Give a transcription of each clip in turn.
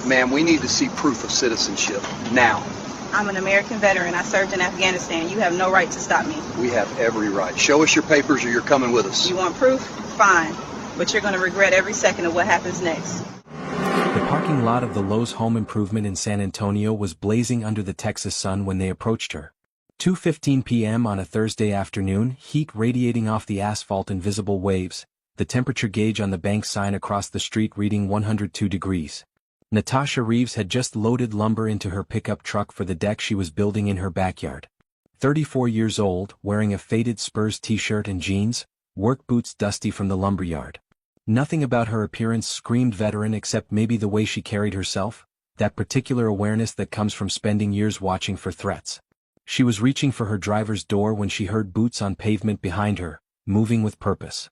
Ma'am, we need to see proof of citizenship. Now. I'm an American veteran. I served in Afghanistan. You have no right to stop me. We have every right. Show us your papers or you're coming with us. You want proof? Fine. But you're going to regret every second of what happens next. The parking lot of the Lowe's home improvement in San Antonio was blazing under the Texas sun when they approached her. 2:15 p.m. on a Thursday afternoon, heat radiating off the asphalt in visible waves, the temperature gauge on the bank sign across the street reading 102 degrees. Natasha Reeves had just loaded lumber into her pickup truck for the deck she was building in her backyard. 34 years old, wearing a faded Spurs t-shirt and jeans, work boots dusty from the lumberyard. Nothing about her appearance screamed veteran except maybe the way she carried herself, that particular awareness that comes from spending years watching for threats. She was reaching for her driver's door when she heard boots on pavement behind her, moving with purpose.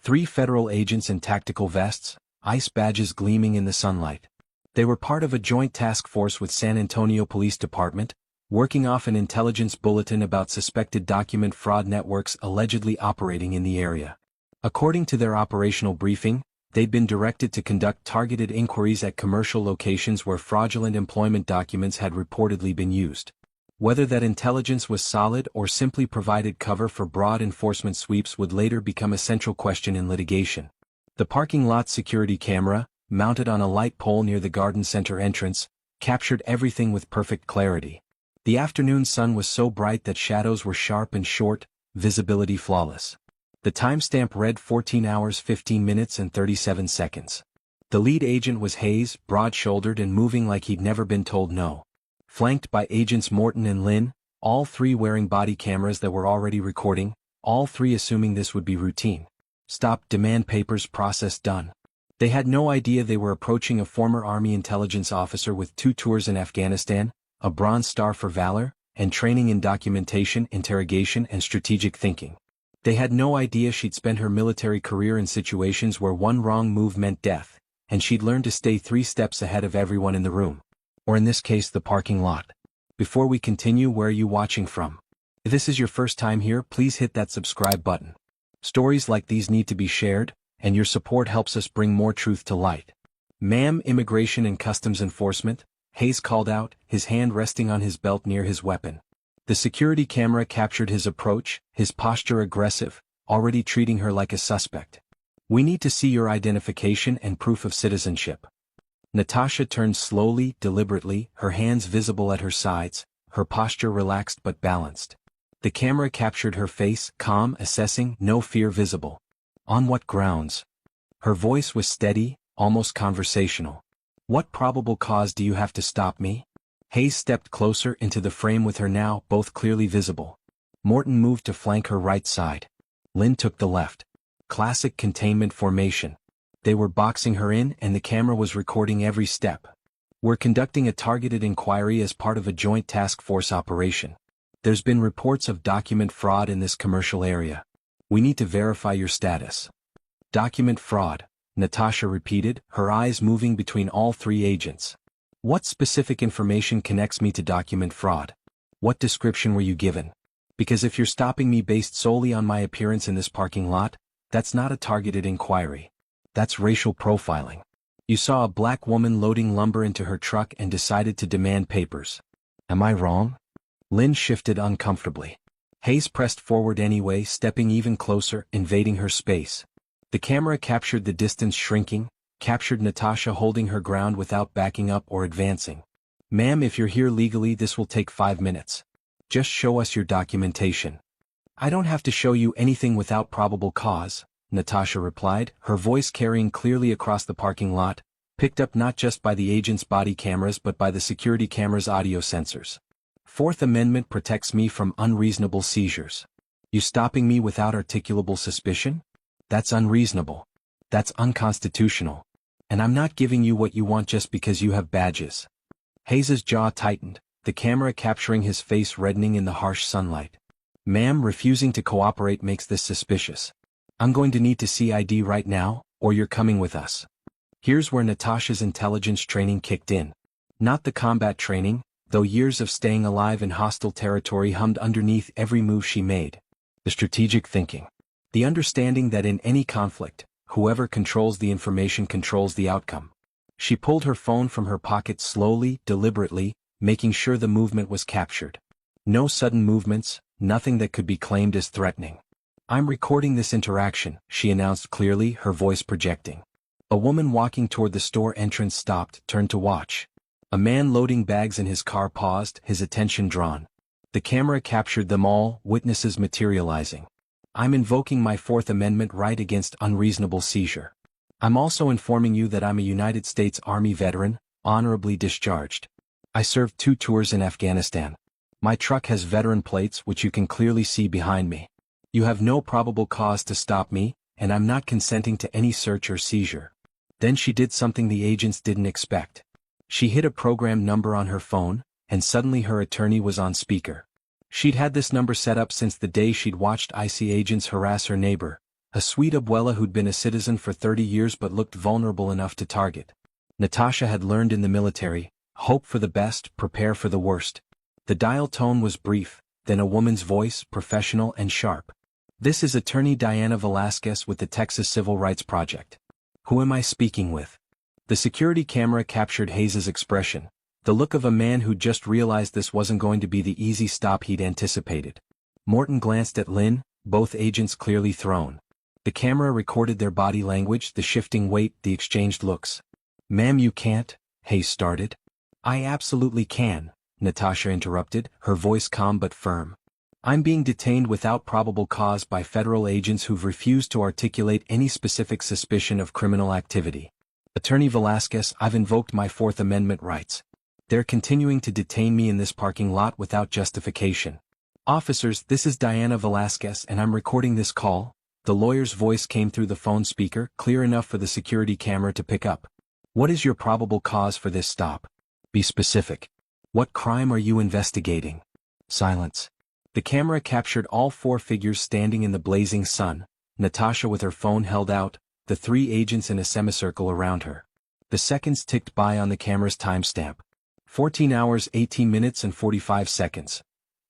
3 federal agents in tactical vests, ice badges gleaming in the sunlight. They were part of a joint task force with San Antonio Police Department, working off an intelligence bulletin about suspected document fraud networks allegedly operating in the area. According to their operational briefing, they'd been directed to conduct targeted inquiries at commercial locations where fraudulent employment documents had reportedly been used. Whether that intelligence was solid or simply provided cover for broad enforcement sweeps would later become a central question in litigation. The parking lot security camera, mounted on a light pole near the garden center entrance, captured everything with perfect clarity. The afternoon sun was so bright that shadows were sharp and short, visibility flawless. The timestamp read 14 hours 15 minutes and 37 seconds. The lead agent was Hayes, broad-shouldered and moving like he'd never been told no. Flanked by agents Morton and Lynn, all 3 wearing body cameras that were already recording, all 3 assuming this would be routine. Stop, demand papers, process done. They had no idea they were approaching a former Army intelligence officer with 2 tours in Afghanistan, a Bronze Star for valor, and training in documentation, interrogation and strategic thinking. They had no idea she'd spent her military career in situations where one wrong move meant death, and she'd learned to stay 3 steps ahead of everyone in the room. Or in this case the parking lot. Before we continue, where are you watching from? If this is your first time here, please hit that subscribe button. Stories like these need to be shared, and your support helps us bring more truth to light. Ma'am, Immigration and Customs Enforcement, Hayes called out, his hand resting on his belt near his weapon. The security camera captured his approach, his posture aggressive, already treating her like a suspect. We need to see your identification and proof of citizenship. Natasha turned slowly, deliberately, her hands visible at her sides, her posture relaxed but balanced. The camera captured her face, calm, assessing, no fear visible. On what grounds? Her voice was steady, almost conversational. What probable cause do you have to stop me? Hayes stepped closer into the frame with her now, both clearly visible. Morton moved to flank her right side. Lynn took the left. Classic containment formation. They were boxing her in and the camera was recording every step. We're conducting a targeted inquiry as part of a joint task force operation. There's been reports of document fraud in this commercial area. We need to verify your status. Document fraud, Natasha repeated, her eyes moving between all 3 agents. What specific information connects me to document fraud? What description were you given? Because if you're stopping me based solely on my appearance in this parking lot, that's not a targeted inquiry. That's racial profiling. You saw a black woman loading lumber into her truck and decided to demand papers. Am I wrong? Lynn shifted uncomfortably. Hayes pressed forward anyway, stepping even closer, invading her space. The camera captured the distance shrinking, captured Natasha holding her ground without backing up or advancing. Ma'am, if you're here legally, this will take 5 minutes. Just show us your documentation. I don't have to show you anything without probable cause, Natasha replied, her voice carrying clearly across the parking lot, picked up not just by the agent's body cameras but by the security camera's audio sensors. Fourth Amendment protects me from unreasonable seizures. You stopping me without articulable suspicion? That's unreasonable. That's unconstitutional. And I'm not giving you what you want just because you have badges. Hayes's jaw tightened, the camera capturing his face reddening in the harsh sunlight. Ma'am, refusing to cooperate makes this suspicious. I'm going to need to see ID right now, or you're coming with us. Here's where Natasha's intelligence training kicked in. Not the combat training, though years of staying alive in hostile territory hummed underneath every move she made. The strategic thinking. The understanding that in any conflict, whoever controls the information controls the outcome. She pulled her phone from her pocket slowly, deliberately, making sure the movement was captured. No sudden movements, nothing that could be claimed as threatening. "I'm recording this interaction," she announced clearly, her voice projecting. A woman walking toward the store entrance stopped, turned to watch. A man loading bags in his car paused, his attention drawn. The camera captured them all, witnesses materializing. "I'm invoking my Fourth Amendment right against unreasonable seizure. I'm also informing you that I'm a United States Army veteran, honorably discharged. I served 2 tours in Afghanistan. My truck has veteran plates which you can clearly see behind me. You have no probable cause to stop me, and I'm not consenting to any search or seizure." Then she did something the agents didn't expect. She hit a program number on her phone, and suddenly her attorney was on speaker. She'd had this number set up since the day she'd watched IC agents harass her neighbor, a sweet abuela who'd been a citizen for 30 years but looked vulnerable enough to target. Natasha had learned in the military, hope for the best, prepare for the worst. The dial tone was brief, then a woman's voice, professional and sharp. "This is Attorney Diana Velasquez with the Texas Civil Rights Project. Who am I speaking with?" The security camera captured Hayes's expression, the look of a man who'd just realized this wasn't going to be the easy stop he'd anticipated. Morton glanced at Lynn, both agents clearly thrown. The camera recorded their body language, the shifting weight, the exchanged looks. "Ma'am, you can't," Hayes started. "I absolutely can," Natasha interrupted, her voice calm but firm. "I'm being detained without probable cause by federal agents who've refused to articulate any specific suspicion of criminal activity. Attorney Velasquez, I've invoked my Fourth Amendment rights. They're continuing to detain me in this parking lot without justification. Officers, this is Diana Velasquez and I'm recording this call." The lawyer's voice came through the phone speaker, clear enough for the security camera to pick up. "What is your probable cause for this stop? Be specific. What crime are you investigating?" Silence. The camera captured all 4 figures standing in the blazing sun, Natasha with her phone held out, the 3 agents in a semicircle around her. The seconds ticked by on the camera's timestamp. 14 hours 18 minutes and 45 seconds.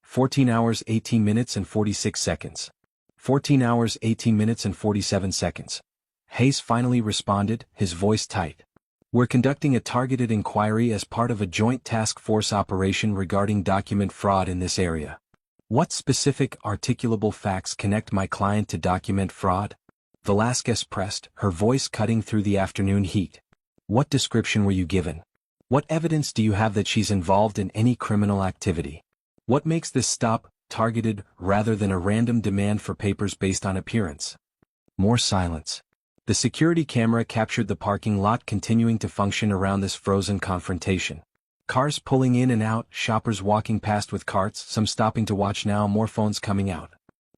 14 hours 18 minutes and 46 seconds. 14 hours 18 minutes and 47 seconds. Hayes finally responded, his voice tight. "We're conducting a targeted inquiry as part of a joint task force operation regarding document fraud in this area. What specific articulable facts connect my client to document fraud?" Velasquez pressed, her voice cutting through the afternoon heat. "What description were you given? What evidence do you have that she's involved in any criminal activity? What makes this stop targeted rather than a random demand for papers based on appearance?" More silence. The security camera captured the parking lot continuing to function around this frozen confrontation. Cars pulling in and out, shoppers walking past with carts, some stopping to watch now, more phones coming out.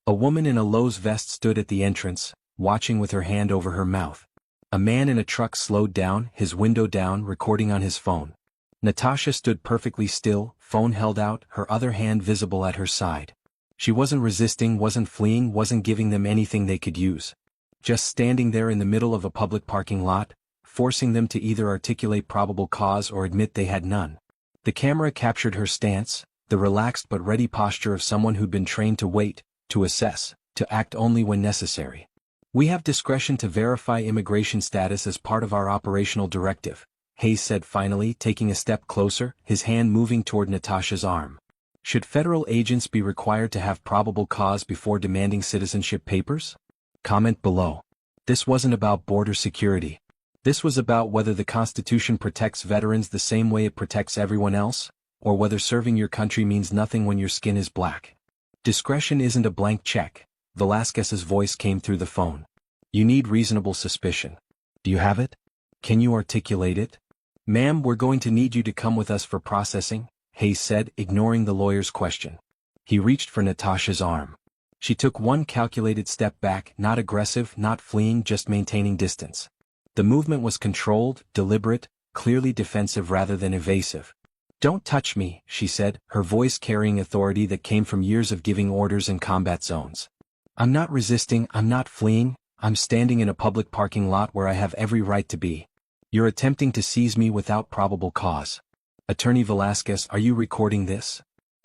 A woman in a Lowe's vest stood at the entrance, watching with her hand over her mouth. A man in a truck slowed down, his window down, recording on his phone. Natasha stood perfectly still, phone held out, her other hand visible at her side. She wasn't resisting, wasn't fleeing, wasn't giving them anything they could use. Just standing there in the middle of a public parking lot, forcing them to either articulate probable cause or admit they had none. The camera captured her stance, the relaxed but ready posture of someone who'd been trained to wait, to assess, to act only when necessary. "We have discretion to verify immigration status as part of our operational directive," Hayes said finally, taking a step closer, his hand moving toward Natasha's arm. "Should federal agents be required to have probable cause before demanding citizenship papers?" Comment below. This wasn't about border security. This was about whether the Constitution protects veterans the same way it protects everyone else, or whether serving your country means nothing when your skin is black. "Discretion isn't a blank check," Velasquez's voice came through the phone. "You need reasonable suspicion. Do you have it? Can you articulate it?" "Ma'am, we're going to need you to come with us for processing," Hayes said, ignoring the lawyer's question. He reached for Natasha's arm. She took one calculated step back, not aggressive, not fleeing, just maintaining distance. The movement was controlled, deliberate, clearly defensive rather than evasive. "Don't touch me," she said, her voice carrying authority that came from years of giving orders in combat zones. "I'm not resisting, I'm not fleeing, I'm standing in a public parking lot where I have every right to be. You're attempting to seize me without probable cause. Attorney Velasquez, are you recording this?"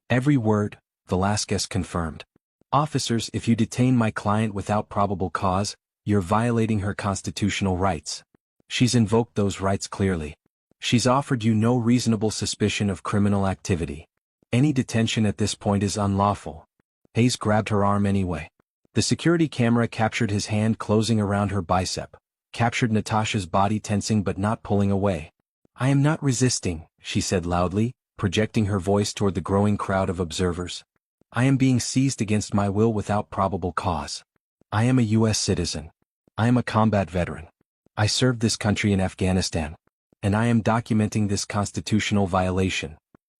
"Every word," Velasquez confirmed. "Officers, if you detain my client without probable cause, you're violating her constitutional rights. She's invoked those rights clearly. She's offered you no reasonable suspicion of criminal activity. Any detention at this point is unlawful. Hayes grabbed her arm anyway. The security camera captured his hand closing around her bicep, captured Natasha's body tensing but not pulling away. I am not resisting, she said loudly, projecting her voice toward the growing crowd of observers. I am being seized against my will without probable cause. I am a U.S. citizen. I am a combat veteran. I served this country in Afghanistan. And I am documenting this constitutional violation.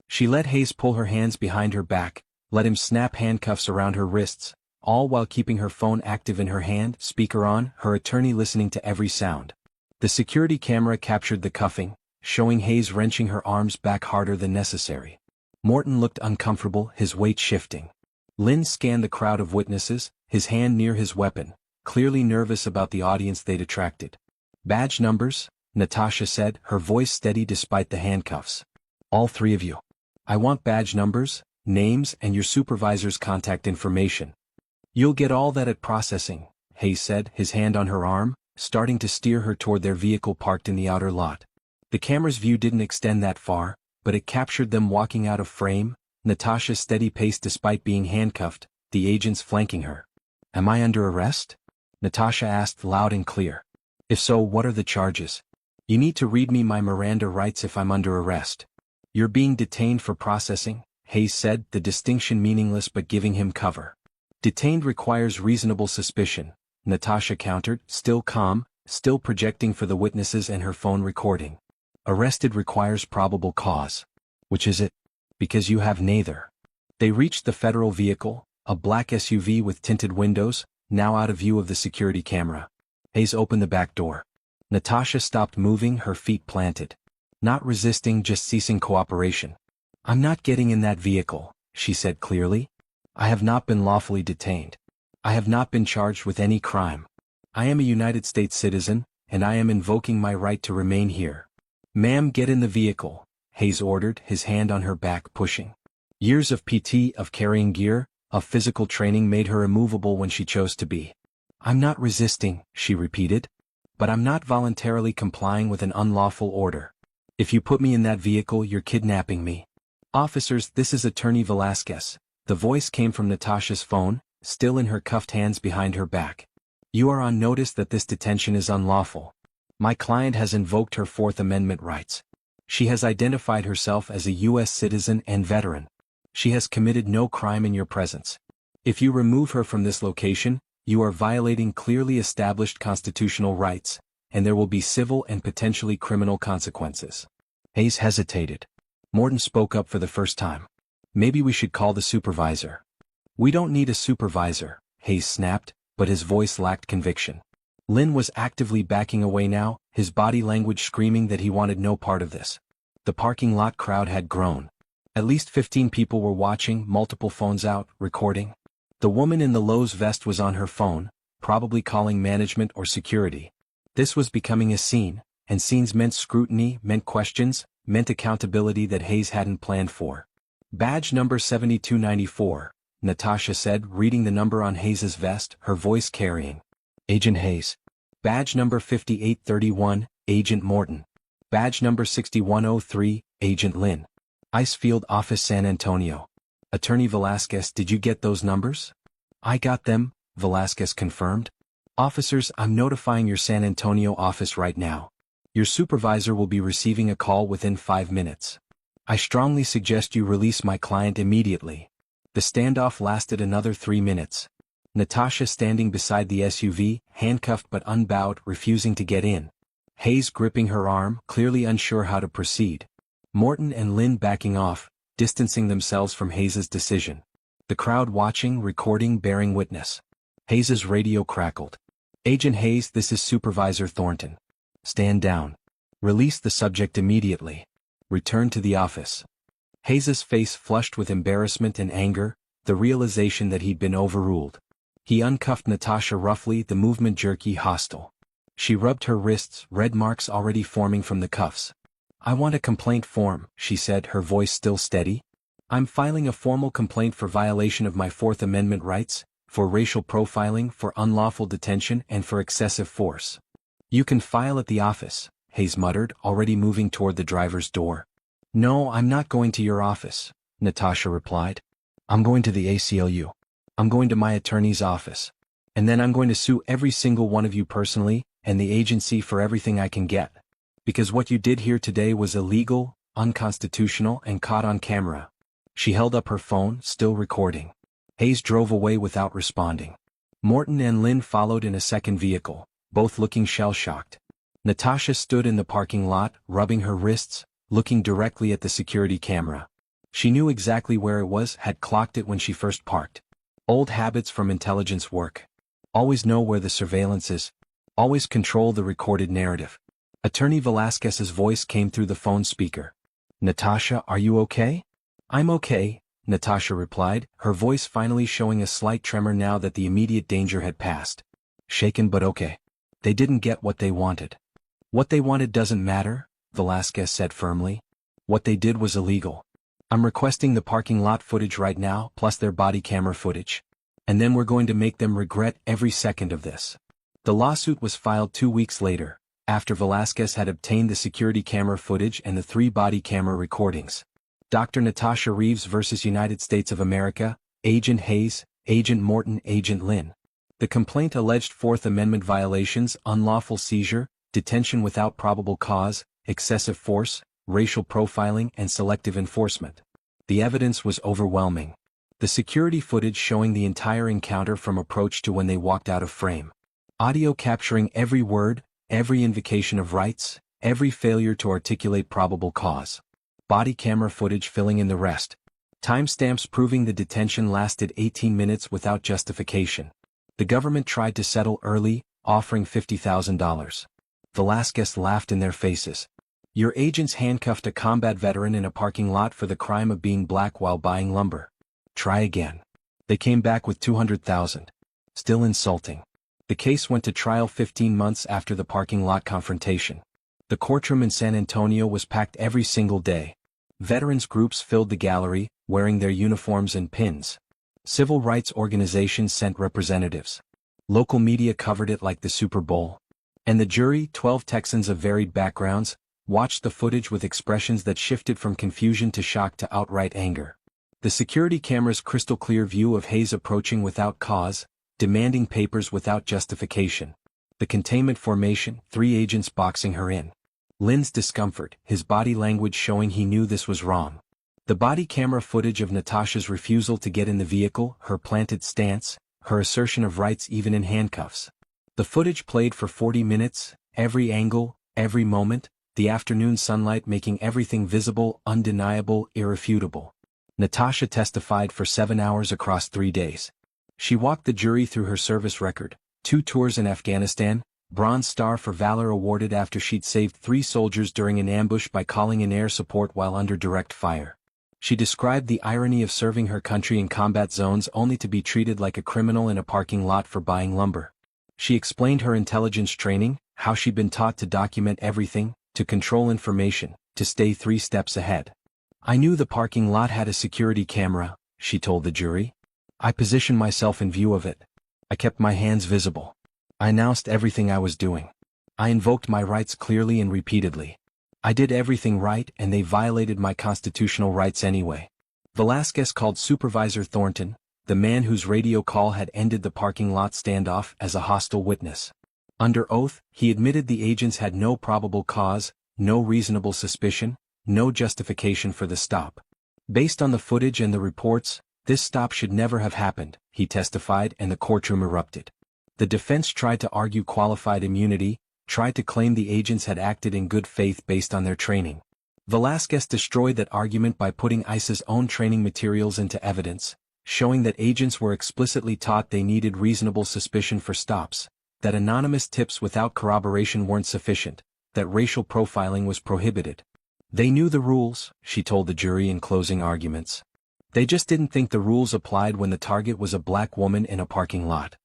She let Hayes pull her hands behind her back, let him snap handcuffs around her wrists, all while keeping her phone active in her hand, speaker on, her attorney listening to every sound. The security camera captured the cuffing, showing Hayes wrenching her arms back harder than necessary. Morton looked uncomfortable, his weight shifting. Lynn scanned the crowd of witnesses, his hand near his weapon, clearly nervous about the audience they'd attracted. Badge numbers? Natasha said, her voice steady despite the handcuffs. All three of you. I want badge numbers, names, and your supervisor's contact information. You'll get all that at processing, Hayes said, his hand on her arm, starting to steer her toward their vehicle parked in the outer lot. The camera's view didn't extend that far, but it captured them walking out of frame, Natasha's steady pace despite being handcuffed, the agents flanking her. Am I under arrest? Natasha asked loud and clear. If so, what are the charges? You need to read me my Miranda rights if I'm under arrest. You're being detained for processing, Hayes said, the distinction meaningless but giving him cover. Detained requires reasonable suspicion, Natasha countered, still calm, still projecting for the witnesses and her phone recording. Arrested requires probable cause. Which is it? Because you have neither. They reached the federal vehicle, a black SUV with tinted windows, now out of view of the security camera. Hayes opened the back door. Natasha stopped moving, her feet planted. Not resisting, just ceasing cooperation. I'm not getting in that vehicle, she said clearly. I have not been lawfully detained. I have not been charged with any crime. I am a United States citizen, and I am invoking my right to remain here. Ma'am, get in the vehicle, Hayes ordered, his hand on her back pushing. Years of PT, of carrying gear, of physical training made her immovable when she chose to be. I'm not resisting, she repeated. But I'm not voluntarily complying with an unlawful order. If you put me in that vehicle, you're kidnapping me. Officers, this is Attorney Velasquez. The voice came from Natasha's phone, still in her cuffed hands behind her back. You are on notice that this detention is unlawful. My client has invoked her Fourth Amendment rights. She has identified herself as a U.S. citizen and veteran. She has committed no crime in your presence. If you remove her from this location, you are violating clearly established constitutional rights, and there will be civil and potentially criminal consequences. Hayes hesitated. Morton spoke up for the first time. Maybe we should call the supervisor. We don't need a supervisor, Hayes snapped, but his voice lacked conviction. Lynn was actively backing away now, his body language screaming that he wanted no part of this. The parking lot crowd had grown. At least 15 people were watching, multiple phones out, recording. The woman in the Lowe's vest was on her phone, probably calling management or security. This was becoming a scene, and scenes meant scrutiny, meant questions, meant accountability that Hayes hadn't planned for. Badge number 7294, Natasha said, reading the number on Hayes's vest, her voice carrying. Agent Hayes. Badge number 5831, Agent Morton. Badge number 6103, Agent Lynn. Icefield Office, San Antonio. Attorney Velasquez, did you get those numbers? I got them, Velasquez confirmed. Officers, I'm notifying your San Antonio office right now. Your supervisor will be receiving a call within 5 minutes. I strongly suggest you release my client immediately. The standoff lasted another 3 minutes. Natasha standing beside the SUV, handcuffed but unbowed, refusing to get in. Hayes gripping her arm, clearly unsure how to proceed. Morton and Lynn backing off, distancing themselves from Hayes's decision. The crowd watching, recording, bearing witness. Hayes's radio crackled. Agent Hayes, this is Supervisor Thornton. Stand down. Release the subject immediately. Return to the office. Hayes's face flushed with embarrassment and anger, the realization that he'd been overruled. He uncuffed Natasha roughly, the movement jerky, hostile. She rubbed her wrists, red marks already forming from the cuffs. I want a complaint form, she said, her voice still steady. I'm filing a formal complaint for violation of my Fourth Amendment rights, for racial profiling, for unlawful detention, and for excessive force. You can file at the office, Hayes muttered, already moving toward the driver's door. No, I'm not going to your office, Natasha replied. I'm going to the ACLU. I'm going to my attorney's office. And then I'm going to sue every single one of you personally, and the agency for everything I can get. Because what you did here today was illegal, unconstitutional, and caught on camera. She held up her phone, still recording. Hayes drove away without responding. Morton and Lynn followed in a second vehicle, both looking shell-shocked. Natasha stood in the parking lot, rubbing her wrists, looking directly at the security camera. She knew exactly where it was, had clocked it when she first parked. Old habits from intelligence work. Always know where the surveillance is. Always control the recorded narrative. Attorney Velasquez's voice came through the phone speaker. Natasha, are you okay? I'm okay, Natasha replied, her voice finally showing a slight tremor now that the immediate danger had passed. Shaken but okay. They didn't get what they wanted. What they wanted doesn't matter, Velasquez said firmly. What they did was illegal. I'm requesting the parking lot footage right now, plus their body camera footage. And then we're going to make them regret every second of this. The lawsuit was filed 2 weeks later, after Velasquez had obtained the security camera footage and the 3 body camera recordings. Dr. Natasha Reeves versus United States of America, Agent Hayes, Agent Morton, Agent Lynn. The complaint alleged Fourth Amendment violations, unlawful seizure, detention without probable cause, excessive force, racial profiling, and selective enforcement. The evidence was overwhelming. The security footage showing the entire encounter from approach to when they walked out of frame. Audio capturing every word, every invocation of rights, every failure to articulate probable cause. Body camera footage filling in the rest. Timestamps proving the detention lasted 18 minutes without justification. The government tried to settle early, offering $50,000. Velasquez laughed in their faces. Your agents handcuffed a combat veteran in a parking lot for the crime of being black while buying lumber. Try again. They came back with $200,000. Still insulting. The case went to trial 15 months after the parking lot confrontation. The courtroom in San Antonio was packed every single day. Veterans groups filled the gallery, wearing their uniforms and pins. Civil rights organizations sent representatives. Local media covered it like the Super Bowl. And the jury, 12 Texans of varied backgrounds, watched the footage with expressions that shifted from confusion to shock to outright anger. The security camera's crystal-clear view of Hayes approaching without cause, demanding papers without justification. The containment formation, 3 agents boxing her in. Lynn's discomfort, his body language showing he knew this was wrong. The body camera footage of Natasha's refusal to get in the vehicle, her planted stance, her assertion of rights even in handcuffs. The footage played for 40 minutes, every angle, every moment, the afternoon sunlight making everything visible, undeniable, irrefutable. Natasha testified for 7 hours across 3 days. She walked the jury through her service record, 2 tours in Afghanistan, Bronze Star for Valor awarded after she'd saved 3 soldiers during an ambush by calling in air support while under direct fire. She described the irony of serving her country in combat zones only to be treated like a criminal in a parking lot for buying lumber. She explained her intelligence training, how she'd been taught to document everything, to control information, to stay 3 steps ahead. I knew the parking lot had a security camera, she told the jury. I positioned myself in view of it. I kept my hands visible. I announced everything I was doing. I invoked my rights clearly and repeatedly. I did everything right and they violated my constitutional rights anyway. Velasquez called Supervisor Thornton, the man whose radio call had ended the parking lot standoff, as a hostile witness. Under oath, he admitted the agents had no probable cause, no reasonable suspicion, no justification for the stop. Based on the footage and the reports, this stop should never have happened, he testified, and the courtroom erupted. The defense tried to argue qualified immunity, tried to claim the agents had acted in good faith based on their training. Velasquez destroyed that argument by putting ICE's own training materials into evidence, showing that agents were explicitly taught they needed reasonable suspicion for stops, that anonymous tips without corroboration weren't sufficient, that racial profiling was prohibited. They knew the rules, she told the jury in closing arguments. They just didn't think the rules applied when the target was a black woman in a parking lot.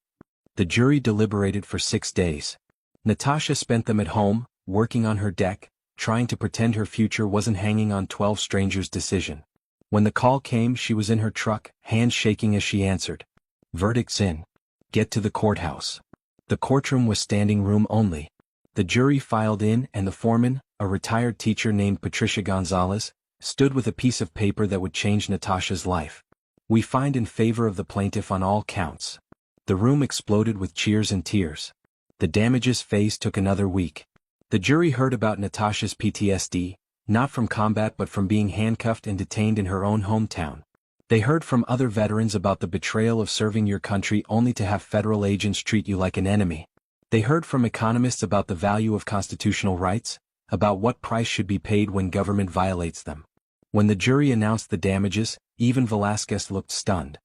The jury deliberated for 6 days. Natasha spent them at home, working on her deck, trying to pretend her future wasn't hanging on 12 strangers' decision. When the call came, she was in her truck, hands shaking as she answered. Verdict's in. Get to the courthouse. The courtroom was standing room only. The jury filed in and the foreman, a retired teacher named Patricia Gonzalez, stood with a piece of paper that would change Natasha's life. We find in favor of the plaintiff on all counts. The room exploded with cheers and tears. The damages phase took another week. The jury heard about Natasha's PTSD, not from combat but from being handcuffed and detained in her own hometown. They heard from other veterans about the betrayal of serving your country only to have federal agents treat you like an enemy. They heard from economists about the value of constitutional rights, about what price should be paid when government violates them. When the jury announced the damages, even Velasquez looked stunned.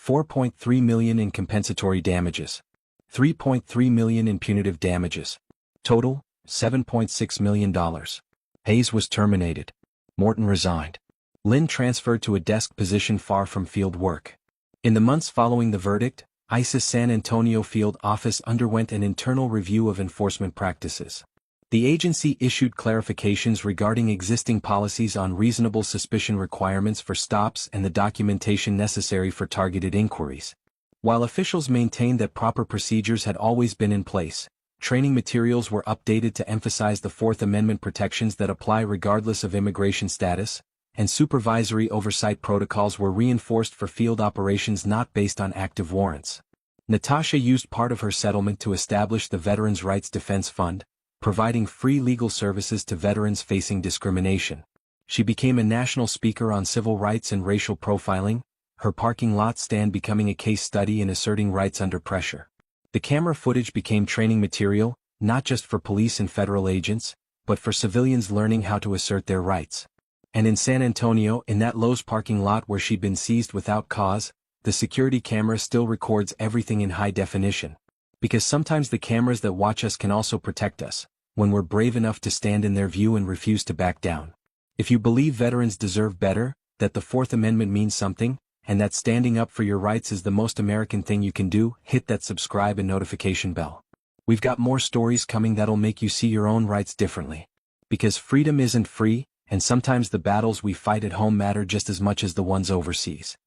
$4.3 million in compensatory damages. $3.3 million in punitive damages. Total, $7.6 million. Hayes was terminated. Morton resigned. Lynn transferred to a desk position far from field work. In the months following the verdict, ICE's San Antonio field office underwent an internal review of enforcement practices. The agency issued clarifications regarding existing policies on reasonable suspicion requirements for stops and the documentation necessary for targeted inquiries. While officials maintained that proper procedures had always been in place, training materials were updated to emphasize the Fourth Amendment protections that apply regardless of immigration status, and supervisory oversight protocols were reinforced for field operations not based on active warrants. Natasha used part of her settlement to establish the Veterans' Rights Defense Fund, providing free legal services to veterans facing discrimination. She became a national speaker on civil rights and racial profiling, her parking lot stand becoming a case study in asserting rights under pressure. The camera footage became training material, not just for police and federal agents, but for civilians learning how to assert their rights. And in San Antonio, in that Lowe's parking lot where she'd been seized without cause, the security camera still records everything in high definition. Because sometimes the cameras that watch us can also protect us, when we're brave enough to stand in their view and refuse to back down. If you believe veterans deserve better, that the Fourth Amendment means something, and that standing up for your rights is the most American thing you can do, hit that subscribe and notification bell. We've got more stories coming that'll make you see your own rights differently. Because freedom isn't free, and sometimes the battles we fight at home matter just as much as the ones overseas.